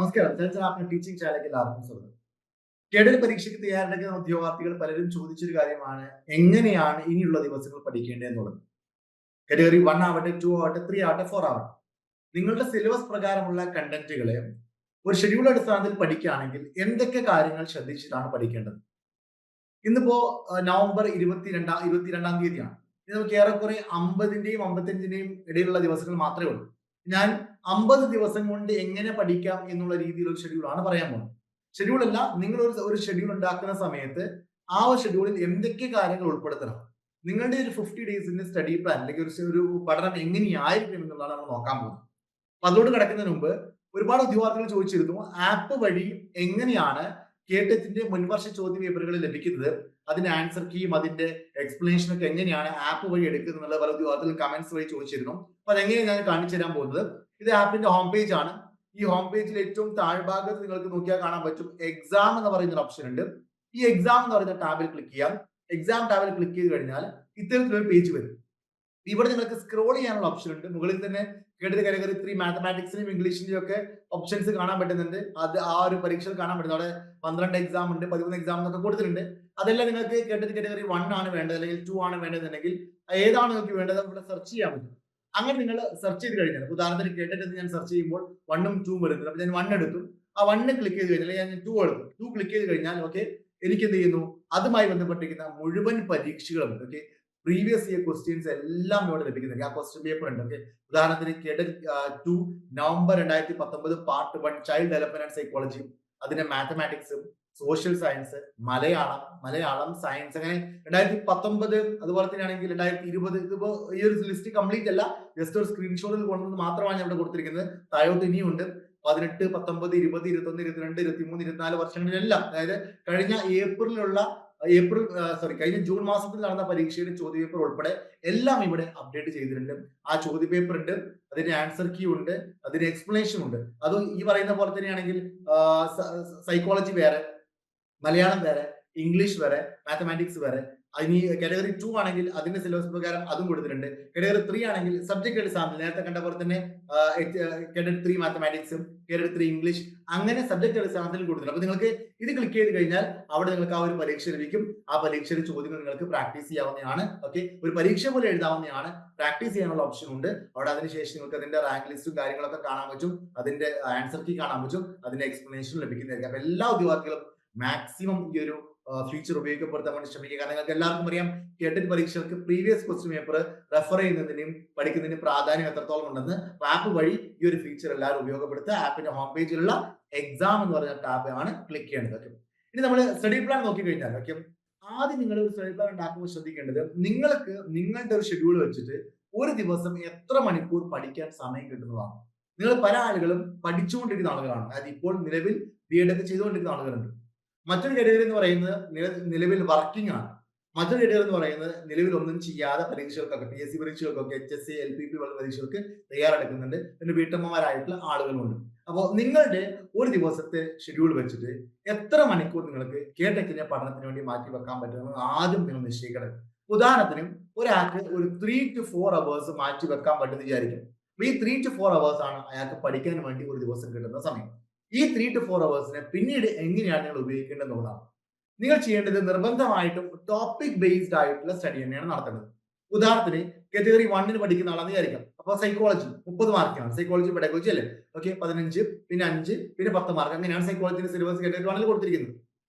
നമസ്കാരം. Chapter teaching ചാനലിലേക്ക് എല്ലാവർക്കും സ്വാഗതം. കേഡറ്റ് പരീക്ഷയ്ക്ക് തയ്യാറെടുക്കുന്ന ഉദ്യോഗാർത്ഥികൾ പലരും ചോദിച്ചൊരു കാര്യമാണ് എങ്ങനെയാണ് ഇനിയുള്ള ദിവസങ്ങൾ പഠിക്കേണ്ടത് എന്നുള്ളത്. കാറ്റഗറി 1 ആവട്ടെ, 2 ആവട്ടെ, 3 ആവട്ടെ, 4 ആവട്ടെ. നിങ്ങളുടെ സിലബസ് പ്രകാരമുള്ള കണ്ടന്റുകളെ ഒരു ഷെഡ്യൂൾ അടിസ്ഥാനത്തിൽ പഠിക്കുകയാണെങ്കിൽ എന്തൊക്കെ കാര്യങ്ങൾ ശ്രദ്ധിച്ചിട്ടാണ് പഠിക്കേണ്ടത്? ഇന്നിപ്പോ നവംബർ 22-ാം തീയതിയാണ്. ഇത് നമുക്ക് ഏറെക്കുറെ 50ന്റെയും 55ന്റെയും ഇടയിലുള്ള ദിവസങ്ങൾ മാത്രമേ ഉള്ളൂ. ഞാൻ 50 ദിവസം കൊണ്ട് എങ്ങനെ പഠിക്കാം എന്നുള്ള രീതിയിൽ ഒരു ഷെഡ്യൂളാണ് പറയാൻ പോകുന്നത്. ഷെഡ്യൂൾ അല്ല, നിങ്ങൾ ഒരു ഷെഡ്യൂൾ ഉണ്ടാക്കുന്ന സമയത്ത് ആ ഒരു ഷെഡ്യൂളിൽ എന്തൊക്കെ കാര്യങ്ങൾ ഉൾപ്പെടുത്തണം, നിങ്ങളുടെ ഒരു 50 ഡേയ്സിന്റെ സ്റ്റഡി പ്ലാൻ അല്ലെങ്കിൽ ഒരു പഠനം എങ്ങനെയായിരിക്കും എന്നുള്ളതാണ് നമ്മൾ നോക്കാൻ പോകുന്നത്. അപ്പൊ അതിലോട്ട് കിടക്കുന്നതിന് മുമ്പ് ഒരുപാട് ഉദ്യോഗാർത്ഥികൾ ചോദിച്ചിരുന്നു, ആപ്പ് വഴി എങ്ങനെയാണ് കേട്ടറ്റിന്റെ മുൻവർഷ ചോദ്യ പേപ്പറുകൾ ലഭിക്കുന്നത്, അതിന്റെ ആൻസർ കീയും അതിന്റെ എക്സ്പ്ലനേഷനും ഒക്കെ എങ്ങനെയാണ് ആപ്പ് വഴി എടുക്കുന്നത് എന്നുള്ള പല ഉദ്യോഗാർത്ഥികൾ കമന്റ്സ് വഴി ചോദിച്ചിരുന്നു. അപ്പൊ അതെങ്ങനെയാണ് ഞാൻ കാണിച്ചു തരാൻ പോകുന്നത്. ഇത് ആപ്പിന്റെ ഹോം പേജ് ആണ്. ഈ ഹോം പേജിൽ ഏറ്റവും താഴ്ഭാഗത്ത് നിങ്ങൾക്ക് നോക്കിയാൽ കാണാൻ പറ്റും എക്സാം എന്ന് പറയുന്ന ഒരു ഓപ്ഷൻ ഉണ്ട്. ഈ എക്സാം എന്ന് പറയുന്ന ടാബിൽ ക്ലിക്ക് ചെയ്യാം. എക്സാം ടാബിൽ ക്ലിക്ക് ചെയ്ത് കഴിഞ്ഞാൽ ഇത്തരത്തിലൊരു പേജ് വരും. ഇവിടെ നിങ്ങൾക്ക് സ്ക്രോൾ ചെയ്യാനുള്ള ഓപ്ഷൻ ഉണ്ട്. മുകളിൽ തന്നെ കേട്ടത് കാറ്റഗറി 3 മാത്തമാറ്റിക്സിലും ഇംഗ്ലീഷിന്റെയും ഒക്കെ ഓപ്ഷൻസ് കാണാൻ പറ്റുന്നുണ്ട്. അത് ആ ഒരു പരീക്ഷയിൽ കാണാൻ പറ്റുന്നത്. അവിടെ 12 എക്സാം ഉണ്ട്, 13 എക്സാം എന്നൊക്കെ കൊടുത്തിട്ടുണ്ട്. അതെല്ലാം നിങ്ങൾക്ക് കേട്ടത് കാറ്റഗറി 1 ആണ് വേണ്ടത് അല്ലെങ്കിൽ 2 ആണ് വേണ്ടതെന്നുണ്ടെങ്കിൽ ഏതാണ് നിങ്ങൾക്ക് വേണ്ടത് ഇവിടെ സെർച്ച് ചെയ്യാൻ പറ്റും. അങ്ങനെ നിങ്ങൾ സെർച്ച് ചെയ്ത് കഴിഞ്ഞാൽ, ഉദാഹരണത്തിന് കേട്ടിട്ട് ഞാൻ സെർച്ച് ചെയ്യുമ്പോൾ 1ഉം 2ഉം വരുന്നത്. അപ്പൊ ഞാൻ 1 എടുത്തു. ആ 1 ക്ലിക്ക് ചെയ്ത് കഴിഞ്ഞാൽ ഞാൻ 2 എടുത്തു. 2 ക്ലിക്ക് ചെയ്ത് കഴിഞ്ഞാൽ ഓക്കെ, എനിക്ക് എന്ത് ചെയ്യുന്നു, അതുമായി ബന്ധപ്പെട്ടിരിക്കുന്ന മുഴുവൻ പരീക്ഷകളും ഓക്കെ, പ്രീവിയസ് ഇയർ ക്വസ്റ്റ്യൻസ് എല്ലാം ഇവിടെ ലഭിക്കുന്നുണ്ട്. ആ ക്വസ്റ്റ്യൻ പേപ്പർ ഉണ്ട്. ഓക്കെ, ഉദാഹരണത്തിന് cadet 2 November 2019 part 1 child development and psychology, അതിന്റെ മാത്തമാറ്റിക്സും സോഷ്യൽ സയൻസ്, മലയാളം സയൻസ്, അങ്ങനെ 2019 അതുപോലെ തന്നെയാണെങ്കിൽ 2020. ഇതിപ്പോ ഈ ഒരു ലിസ്റ്റ് കംപ്ലീറ്റ് അല്ല, ജസ്റ്റ് ഒരു സ്ക്രീൻഷോട്ടിൽ കൊണ്ടുവന്നത് മാത്രമാണ് ഞാൻ ഇവിടെ കൊടുത്തിരിക്കുന്നത്. താഴോട്ട് ഇനിയുണ്ട് 18, 19, 20, 21, 22, 23, 24 വർഷങ്ങളിലെല്ലാം, അതായത് കഴിഞ്ഞ കഴിഞ്ഞ ജൂൺ മാസത്തിൽ നടന്ന പരീക്ഷയുടെ ചോദ്യപേപ്പർ ഉൾപ്പെടെ എല്ലാം ഇവിടെ അപ്ഡേറ്റ് ചെയ്തിട്ടുണ്ട്. ആ ചോദ്യപേപ്പർ ഉണ്ട്, അതിന്റെ ആൻസർ കീ ഉണ്ട്, അതിന്റെ എക്സ്പ്ലനേഷൻ ഉണ്ട്. അത് ഈ പറയുന്ന പോലെ തന്നെയാണെങ്കിൽ സൈക്കോളജി വേറെ, മലയാളം വേറെ, ഇംഗ്ലീഷ് വേറെ, മാത്തമാറ്റിക്സ് വേറെ. ഇനി കാറ്റഗറി 2 ആണെങ്കിൽ അതിന്റെ സിലബസ് പ്രകാരം അതും കൊടുത്തിട്ടുണ്ട്. കാറ്റഗറി 3 ആണെങ്കിൽ സബ്ജക്ട് അടിസ്ഥാനത്തിൽ നേരത്തെ കണ്ട പോലെ തന്നെ കാറ്റഗറി 3 മാത്തമാറ്റിക്സും കാറ്റഗറി 3 ഇംഗ്ലീഷ്, അങ്ങനെ സബ്ജക്ട് അടിസ്ഥാനത്തിൽ കൊടുത്തിട്ടുണ്ട്. അപ്പൊ നിങ്ങൾക്ക് ഇത് ക്ലിക്ക് ചെയ്ത് കഴിഞ്ഞാൽ അവിടെ നിങ്ങൾക്ക് ആ ഒരു പരീക്ഷ ലഭിക്കും. ആ പരീക്ഷയുടെ ചോദ്യങ്ങൾ നിങ്ങൾക്ക് പ്രാക്ടീസ് ചെയ്യാവുന്നതാണ്. ഓക്കെ, ഒരു പരീക്ഷ പോലെ എഴുതാവുന്നതാണ്. പ്രാക്ടീസ് ചെയ്യാനുള്ള ഓപ്ഷൻ ഉണ്ട് അവിടെ. അതിനുശേഷം നിങ്ങൾക്ക് അതിന്റെ റാങ്ക് ലിസ്റ്റും കാര്യങ്ങളൊക്കെ കാണാൻ പറ്റും, അതിന്റെ ആൻസർ കീ കാണാൻ പറ്റും, അതിന്റെ എക്സ്പ്ലനേഷൻ ലഭിക്കുന്നതായിരിക്കും. അപ്പൊ എല്ലാ ഉദ്യോഗാർത്ഥികളും മാക്സിമം ഈ ഒരു ഫീച്ചർ ഉപയോഗപ്പെടുത്താൻ വേണ്ടി ശ്രമിക്കുക. കാരണം നിങ്ങൾക്ക് എല്ലാവർക്കും അറിയാം, കേട്ടറ്റ് പരീക്ഷകൾക്ക് പ്രീവിയസ് ക്വസ്റ്റ്യൻ പേപ്പർ റെഫർ ചെയ്യുന്നതിനും പഠിക്കുന്നതിനും പ്രാധാന്യം എത്രത്തോളം ഉണ്ടെന്ന്. ആപ്പ് വഴി ഈ ഒരു ഫീച്ചർ എല്ലാവരും ഉപയോഗപ്പെടുത്തുക. ആപ്പിന്റെ ഹോം പേജിലുള്ള എക്സാം എന്ന് പറഞ്ഞ ടാബ് ആണ് ക്ലിക്ക് ചെയ്യേണ്ടത്. ഓക്കെ, ഇനി നമ്മൾ സ്റ്റഡി പ്ലാൻ നോക്കിക്കഴിഞ്ഞാൽ ഓക്കെ, ആദ്യം നിങ്ങൾ ഒരു സ്റ്റഡി പ്ലാൻ ഉണ്ടാക്കുമ്പോൾ ശ്രദ്ധിക്കേണ്ടത്, നിങ്ങൾക്ക് നിങ്ങളുടെ ഒരു ഷെഡ്യൂൾ വെച്ചിട്ട് ഒരു ദിവസം എത്ര മണിക്കൂർ പഠിക്കാൻ സമയം കിട്ടുന്നതാണ്. നിങ്ങൾ പല ആളുകളും പഠിച്ചുകൊണ്ടിരിക്കുന്ന ആളുകളാണ്, അതായത് ഇപ്പോൾ നിലവിൽ ബി.എഡ് ഒക്കെ ചെയ്തുകൊണ്ടിരിക്കുന്ന ആളുകളുണ്ട്. മറ്റൊരു കാറ്റഗറി എന്ന് പറയുന്നത് നിലവിൽ വർക്കിംഗ് ആണ്. മറ്റൊരു കാറ്റഗറി എന്ന് പറയുന്നത് നിലവിൽ ഒന്നും ചെയ്യാതെ പരീക്ഷകൾക്കൊക്കെ, PSC പരീക്ഷകൾക്കൊക്കെ, HSC, LPP പോലുള്ള പരീക്ഷകൾക്ക് തയ്യാറെടുക്കുന്നുണ്ട്. പിന്നെ വീട്ടമ്മമാരായിട്ടുള്ള ആളുകളുമുണ്ട്. അപ്പോൾ നിങ്ങളുടെ ഒരു ദിവസത്തെ ഷെഡ്യൂൾ വെച്ചിട്ട് എത്ര മണിക്കൂർ നിങ്ങൾക്ക് കേട്ടറ്റിന്റെ പഠനത്തിന് വേണ്ടി മാറ്റി വെക്കാൻ പറ്റുമെന്ന് ആദ്യം നിങ്ങൾ നിശ്ചയിക്കണം. ഉദാഹരണത്തിന് ഒരാൾക്ക് ഒരു 3 to 4 അവേഴ്സ് മാറ്റി വെക്കാൻ പറ്റുമെന്ന് വിചാരിക്കും. ഈ 3 to 4 അവേഴ്സ് ആണ് അയാൾക്ക് പഠിക്കാൻ വേണ്ടി ഒരു ദിവസം കിട്ടുന്ന സമയം. ഈ 3 to 4 അവേഴ്സിനെ പിന്നീട് എങ്ങനെയാണ് നിങ്ങൾ ഉപയോഗിക്കേണ്ടത് എന്നുള്ളതാണ്. നിങ്ങൾ ചെയ്യേണ്ടത് നിർബന്ധമായിട്ടും ടോപ്പിക് ബേസ്ഡ് ആയിട്ടുള്ള സ്റ്റഡി തന്നെയാണ് നടത്തേണ്ടത്. ഉദാഹരണത്തിന് കാറ്റഗറി 1 പഠിക്കുന്ന ആളാണെന്ന് വിചാരിക്കാം. അപ്പൊ സൈക്കോളജി 30 മാർക്കാണ്. സൈക്കോളജി പെഡഗോജി അല്ലേ? ഓക്കെ, 15, പിന്നെ 5, പിന്നെ 10 മാർക്ക്, അങ്ങനെയാണ് സൈക്കോളജിന്റെ സിലബസ് കാറ്റഗറി 1 കൊടുത്തിരിക്കുന്നത്.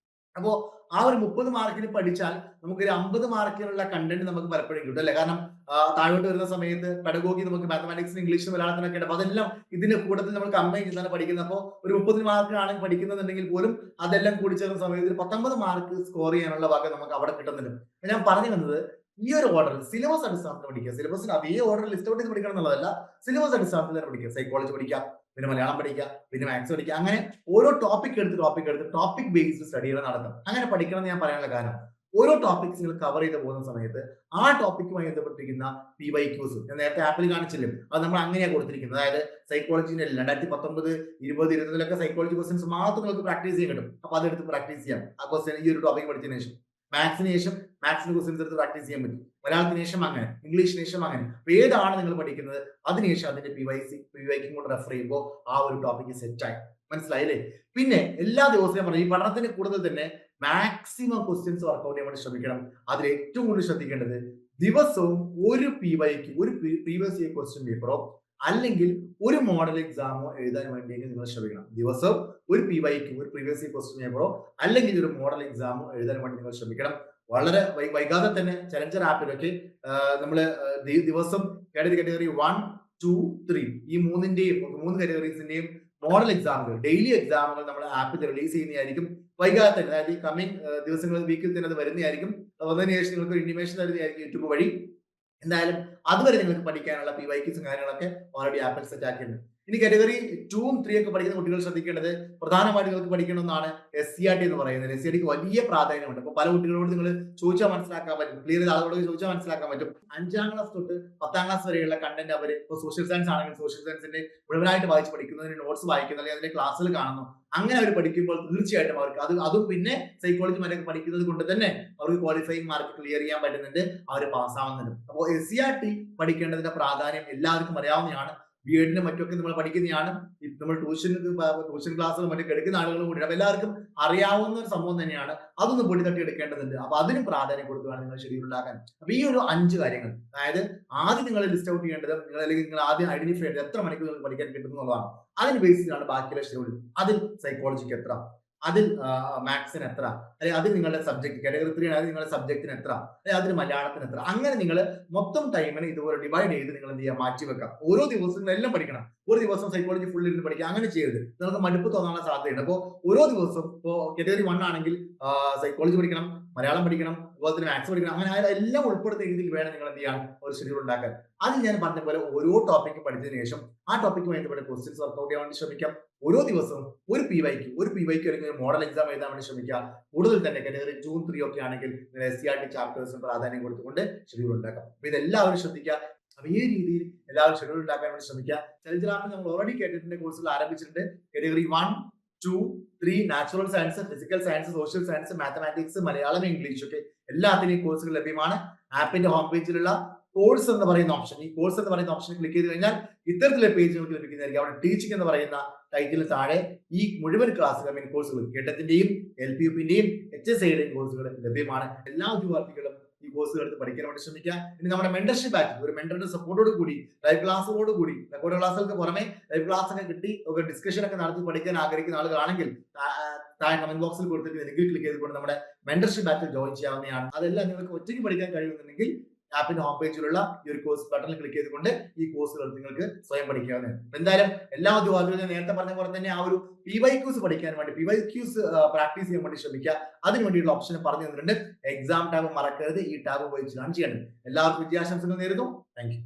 അപ്പോ ആ ഒരു 30 മാർക്കിന് പഠിച്ചാൽ നമുക്ക് ഒരു 50 മാർക്കിനുള്ള കണ്ടന്റ് നമുക്ക് പലപ്പോഴും കിട്ടും അല്ലെ? കാരണം താഴോട്ട് വരുന്ന സമയത്ത് പെഡഗോഗി നമുക്ക് മാത്തമാറ്റിക്സിനും ഇംഗ്ലീഷിനും മലയാളത്തിനൊക്കെ ഉണ്ട്. അപ്പൊ അതെല്ലാം ഇതിന്റെ കൂട്ടത്തിൽ നമ്മൾ കമ്പൈൻ ചെയ്താണ് പഠിക്കുന്നത്. അപ്പോൾ ഒരു 30 മാർക്കിനാണ് പഠിക്കുന്നുണ്ടെങ്കിൽ പോലും അതെല്ലാം കൂടി ചേർന്ന സമയത്ത് 19 മാർക്ക് സ്കോർ ചെയ്യാനുള്ള വക നമുക്ക് അവിടെ കിട്ടുന്നുണ്ട്. ഞാൻ പറഞ്ഞു വന്നത്, ഈ ഒരു ഓർഡറിൽ സിലബസ് അടിസ്ഥാനത്തിൽ പഠിക്കുക. സിലബസിന് അതേ ഓർഡറിൽ ലിസ്റ്റ് ഔട്ട് ചെയ്ത് പഠിക്കണം എന്നുള്ളതല്ല, സിലബസ് അടിസ്ഥാനത്തിൽ തന്നെ പഠിക്കുക. സൈക്കോളജി പഠിക്കാം, പിന്നെ മലയാളം പഠിക്കുക, പിന്നെ മാത്സ് പഠിക്കുക. അങ്ങനെ ഓരോ ടോപ്പിക് എടുത്ത് ടോപ്പിക് ബേസ്ഡ് സ്റ്റഡികൾ നടത്തണം. അങ്ങനെ പഠിക്കണം എന്ന് ഞാൻ പറയാനുള്ള കാരണം, ഓരോ ടോപ്പിക്സ് നിങ്ങൾ കവർ ചെയ്ത് പോകുന്ന സമയത്ത് ആ ടോപ്പിക്കുമായി ബന്ധപ്പെട്ടിരിക്കുന്ന PYQs ഞാൻ നേരത്തെ ആപ്പിൽ കാണിച്ചില്ലേ, അത് നമ്മൾ അങ്ങനെയാണ് കൊടുത്തിരിക്കുന്നത്. അതായത് സൈക്കോളജിന്റെ 2019, 20, 21 സൈക്കോളജി ക്വസ്റ്റൻസ് മാത്രം നിങ്ങൾക്ക് പ്രാക്ടീസ് ചെയ്യാൻ കിട്ടും. അപ്പൊ അതെടുത്ത് പ്രാക്ടീസ് ചെയ്യാം. ആ ക്വസ്റ്റൻ ഈ ഒരു ടോപ്പിക് പഠിച്ചതിന് ശേഷം മാത്സിന് ശേഷം മാത്സിന്റെ ക്വസ്റ്റൻസ് എടുത്ത് പ്രാക്ടീസ് ചെയ്യാൻ പറ്റും. മലയാളത്തിന് ശേഷം അങ്ങനെ, ഇംഗ്ലീഷിന് ശേഷം അങ്ങനെ. ഏതാണ് നിങ്ങൾ പഠിക്കുന്നത് അതിനുശേഷം അതിന്റെ PYQ കൂടെ റെഫർ ചെയ്യുമ്പോൾ ആ ഒരു ടോപ്പിക് സെറ്റായി. മനസ്സിലായില്ലേ? പിന്നെ എല്ലാ ദിവസവും ഞാൻ പറഞ്ഞു ഈ പഠനത്തിന് കൂടുതൽ തന്നെ മാക്സിമം ക്വസ്റ്റ്യൻസ് വർക്ക്ഔട്ട് ചെയ്യാൻ വേണ്ടി ശ്രമിക്കണം. അതിൽ ഏറ്റവും കൂടുതൽ ശ്രദ്ധിക്കേണ്ടത് ദിവസവും ഒരു PYQ ഒരു പ്രീവിയസ് ഇയർ ക്വസ്റ്റ്യൻ പേപ്പറോ അല്ലെങ്കിൽ ഒരു മോഡൽ എക്സാമോ എഴുതാൻ വേണ്ടി നിങ്ങൾ ശ്രമിക്കണം. ദിവസം ഒരു PYQ ഒരു പ്രീവിയസ് ഇയർ ക്വസ്റ്റ്യൻ പേപ്പറോ അല്ലെങ്കിൽ ഒരു മോഡൽ എക്സാമോ എഴുതാൻ വേണ്ടി നിങ്ങൾ ശ്രമിക്കണം. വളരെ വൈകാതെ തന്നെ ചലഞ്ചർ ആപ്പിലൊക്കെ നമ്മൾ ദിവസം കാറ്റഗറി 1, 2, 3 ഈ മൂന്ന് കാറ്റഗറീസിന്റെയും മോഡൽ എക്സാമുകൾ ഡെയിലി എക്സാമുകൾ നമ്മൾ ആപ്പിൽ റിലീസ് ചെയ്യുന്നതായിരിക്കും. വൈകാതെ തന്നെ അതായത് ഈ കമ്മിങ് ദിവസങ്ങളിൽ വീക്കിൽ തന്നെ അത് വരുന്നതായിരിക്കും. വന്നതിന് ശേഷം നിങ്ങൾക്ക് ഒരു ഇന്റിമേഷൻ തരുന്നതായിരിക്കും യൂട്യൂബ് വഴി. എന്തായാലും അതുവരെ നിങ്ങൾക്ക് പഠിക്കാനുള്ള PYQസും കാര്യങ്ങളൊക്കെ ഓൾറെഡി ആപ്പിൽ സെറ്റ് ആക്കിയിട്ടുണ്ട്. ഇനി കാറ്റഗറി 2ഉം 3 ഒക്കെ പഠിക്കുന്ന കുട്ടികൾ ശ്രദ്ധിക്കേണ്ടത് പ്രധാനമായിട്ട് നിങ്ങൾക്ക് പഠിക്കണമെന്നാണ് SCRT എന്ന് പറയുന്നത്. SCRTക്ക് വലിയ പ്രാധാന്യമുണ്ട്. അപ്പോൾ പല കുട്ടികളോട് നിങ്ങൾ ചോദിച്ചാൽ മനസ്സിലാക്കാൻ പറ്റും. ക്ലിയർ ചെയ്ത ആളുകളോട് ചോദിച്ചാൽ മനസ്സിലാക്കാൻ പറ്റും. 5ാം ക്ലാസ് തൊട്ട് 10ാം ക്ലാസ് വരെയുള്ള കണ്ടന്റ് അവർ ഇപ്പോൾ സോഷ്യൽ സയൻസ് ആണെങ്കിൽ സോഷ്യൽ സയൻസിന്റെ മുഴുവനായിട്ട് വായിച്ച് പഠിക്കുന്നതിന് നോട്ട്സ് വായിക്കുന്നു അല്ലെങ്കിൽ അതിന്റെ ക്ലാസ്സുകൾ കാണുന്നു. അങ്ങനെ അവർ പഠിക്കുമ്പോൾ തീർച്ചയായിട്ടും അവർക്ക് അതും പിന്നെ സൈക്കോളജി മറ്റൊക്കെ പഠിക്കുന്നത് കൊണ്ട് തന്നെ അവർക്ക് ക്വാളിഫയിങ് മാർക്ക് ക്ലിയർ ചെയ്യാൻ പറ്റുന്നുണ്ട്, അവർ പാസ്സാവുന്നുണ്ട്. അപ്പോൾ SCRT പഠിക്കേണ്ടതിന്റെ പ്രാധാന്യം എല്ലാവർക്കും അറിയാവുന്നതാണ്. ബിഎഡിനും മറ്റൊക്കെ നമ്മൾ പഠിക്കുന്നതാണ്. നമ്മൾ ട്യൂഷൻ ക്ലാസ്സുകൾ മറ്റൊക്കെ എടുക്കുന്ന ആളുകളും കൂടി അപ്പൊ എല്ലാവർക്കും അറിയാവുന്ന ഒരു സംഭവം തന്നെയാണ്. അതൊന്ന് പൊടി തട്ടി എടുക്കേണ്ടതുണ്ട്. അപ്പൊ അതിന് പ്രാധാന്യം കൊടുത്തുകൊണ്ട് നിങ്ങൾ ഷെഡ്യൂൾ ഉണ്ടാക്കാൻ. അപ്പൊ ഈ ഒരു 5 കാര്യങ്ങൾ, അതായത് ആദ്യം നിങ്ങൾ ലിസ്റ്റ് ഔട്ട് ചെയ്യേണ്ടത് അല്ലെങ്കിൽ നിങ്ങൾ ആദ്യം ഐഡന്റിഫൈ ചെയ്യേണ്ടത് എത്ര മണിക്കൂർ നിങ്ങൾക്ക് പഠിക്കാൻ കിട്ടുന്നുള്ളതാണ്. അതിന് ബേസിലാണ് ബാക്കിയുള്ള ഷെഡ്യൂൾ. അതിൽ സൈക്കോളജിക്ക് എത്ര, അതിൽ മാത്സിന് എത്ര, അല്ലെങ്കിൽ അതിൽ നിങ്ങളുടെ സബ്ജക്ട് കാറ്റഗറി 3 ആണ് നിങ്ങളുടെ സബ്ജക്റ്റിന് എത്ര, അല്ലെങ്കിൽ അതിന് മലയാളത്തിന് എത്ര, അങ്ങനെ നിങ്ങൾ മൊത്തം ടൈമിന് ഇതുപോലെ ഡിവൈഡ് ചെയ്ത് നിങ്ങൾ എന്ത് ചെയ്യുക, മാറ്റി വെക്കാം. ഓരോ ദിവസവും എല്ലാം പഠിക്കണം. ഒരു ദിവസം സൈക്കോളജി ഫുൾ ഇരുന്ന് പഠിക്കുക, അങ്ങനെ ചെയ്യരുത്. നിങ്ങൾക്ക് മടുപ്പ് തോന്നാനുള്ള സാധ്യതയുണ്ട്. അപ്പോൾ ഓരോ ദിവസവും ഇപ്പോൾ കാറ്റഗറി 1 ആണെങ്കിൽ സൈക്കോളജി പഠിക്കണം, മലയാളം പഠിക്കണം, അതുപോലെ തന്നെ മാത്സ് പഠിക്കണം, അങ്ങനെ എല്ലാം ഉൾപ്പെടുന്ന രീതിയിൽ വേണം നിങ്ങൾ എന്ത് ചെയ്യാൻ ഒരു ഷെഡ്യൂൾ ഉണ്ടാക്കാൻ. അതിൽ ഞാൻ പറഞ്ഞ പോലെ ഓരോ ടോപ്പിക്കും പഠിച്ചതിന് ശേഷം ആ ടോപ്പിക്ക് ബന്ധപ്പെട്ട ക്വസ്റ്റ്യൻസ് വർക്ക്ഔട്ട് ചെയ്യാൻ വേണ്ടി ശ്രമിക്കാം. ഓരോ ദിവസവും ഒരു PYQ അല്ലെങ്കിൽ മോഡൽ എക്സാം എഴുതാൻ വേണ്ടി ശ്രമിക്കുക. കൂടുതൽ തന്നെ കാറ്റഗറി 2, 3 ഒക്കെ ആണെങ്കിൽ SCRT ചാപ്റ്റേഴ്സിന് പ്രാധാന്യം കൊടുത്തുകൊണ്ട് ഷെഡ്യൂൾ ഉണ്ടാക്കാം. അപ്പൊ ഇതെല്ലാവരും ശ്രദ്ധിക്കുക. അപ്പൊ ഈ രീതിയിൽ എല്ലാവരും ഷെഡ്യൂൾ ഉണ്ടാക്കാൻ വേണ്ടി ശ്രമിക്കുക. ചലഞ്ചർ ആപ്പിൽ നമ്മൾ ഓൾറെഡി കേട്ടിട്ടുണ്ട്, കോഴ്സുകൾ ആരംഭിച്ചിട്ടുണ്ട്. Category 1, 2, 3 natural science, physical science, social science, mathematics, Malayalam, English ഒക്കെ എല്ലാത്തിനെയും കോഴ്സുകൾ ലഭ്യമാണ്. ആപ്പിന്റെ ഹോം പേജിലുള്ള കോഴ്സ് എന്ന് പറയുന്ന ഓപ്ഷൻ, ഈ കോഴ്സ് എന്ന് പറയുന്ന ഓപ്ഷൻ ക്ലിക്ക് ചെയ്ത് കഴിഞ്ഞാൽ ഇത്തരത്തിലെ പേജ് നമുക്ക് ലഭിക്കുന്നതായിരിക്കും. അവിടെ ടീച്ചിങ് എന്ന് പറയുന്ന ടൈറ്റിൽ താഴെ ഈ മുഴുവൻ ക്ലാസ്സുകൾ കോഴ്സുകൾ കേട്ടത്തിന്റെയും LPUP-ന്റെയും HSIയുടെയും കോഴ്സുകൾ ലഭ്യമാണ്. എല്ലാ ഉദ്യോഗാർത്ഥികളും ഈ കോഴ്സുകൾ എടുത്ത് പഠിക്കാൻ വേണ്ടി ശ്രമിക്കുക. ഇനി നമ്മുടെ മെന്റർഷിപ്പ് ബാച്ച്, ഒരു മെന്ററുടെ സപ്പോർട്ടോട് കൂടി ലൈവ് ക്ലാസ്സോട് കൂടി, റെക്കോർഡ് ക്ലാസ്സുകൾക്ക് പുറമെ ലൈവ് ക്ലാസ് ഒക്കെ കിട്ടി ഒരു ഡിസ്കഷൻ ഒക്കെ നടത്തി പഠിക്കാൻ ആഗ്രഹിക്കുന്ന ആളുകളാണെങ്കിൽ താഴെ കമന്റ് ബോക്സിൽ കൊടുത്തിട്ട് ലിങ്ക് ക്ലിക്ക് ചെയ്തുകൊണ്ട് നമ്മുടെ മെന്റർഷിപ്പ് ബാച്ചിൽ ജോയിൻ ചെയ്യാവുന്നതാണ്. അതെല്ലാം നിങ്ങൾക്ക് ഒറ്റയ്ക്ക് പഠിക്കാൻ കഴിയുന്നുണ്ടെങ്കിൽ ആപ്പിന്റെ ഹോം പേജിലുള്ള ഈ ഒരു കോഴ്സ് ബട്ടണിൽ ക്ലിക്ക് ചെയ്തുകൊണ്ട് ഈ കോഴ്സുകൾ നിങ്ങൾക്ക് സ്വയം പഠിക്കാവുന്നതാണ്. എന്തായാലും എല്ലാ ഉദ്യോഗാർത്ഥികളും നേരത്തെ പറഞ്ഞ പോലെ തന്നെ ആ ഒരു PYQs പഠിക്കാൻ വേണ്ടി PYQs പ്രാക്ടീസ് ചെയ്യാൻ വേണ്ടി ശ്രമിക്കുക. അതിന് വേണ്ടിയുള്ള ഓപ്ഷൻ പറഞ്ഞു തന്നിട്ടുണ്ട്. എക്സാം ടാബ് മറക്കരുത്, ഈ ടാബ് ഉപയോഗിച്ച് ചെയ്യണം. എല്ലാവർക്കും വിദ്യാശംസകൾ നേരുന്നു. Thank you.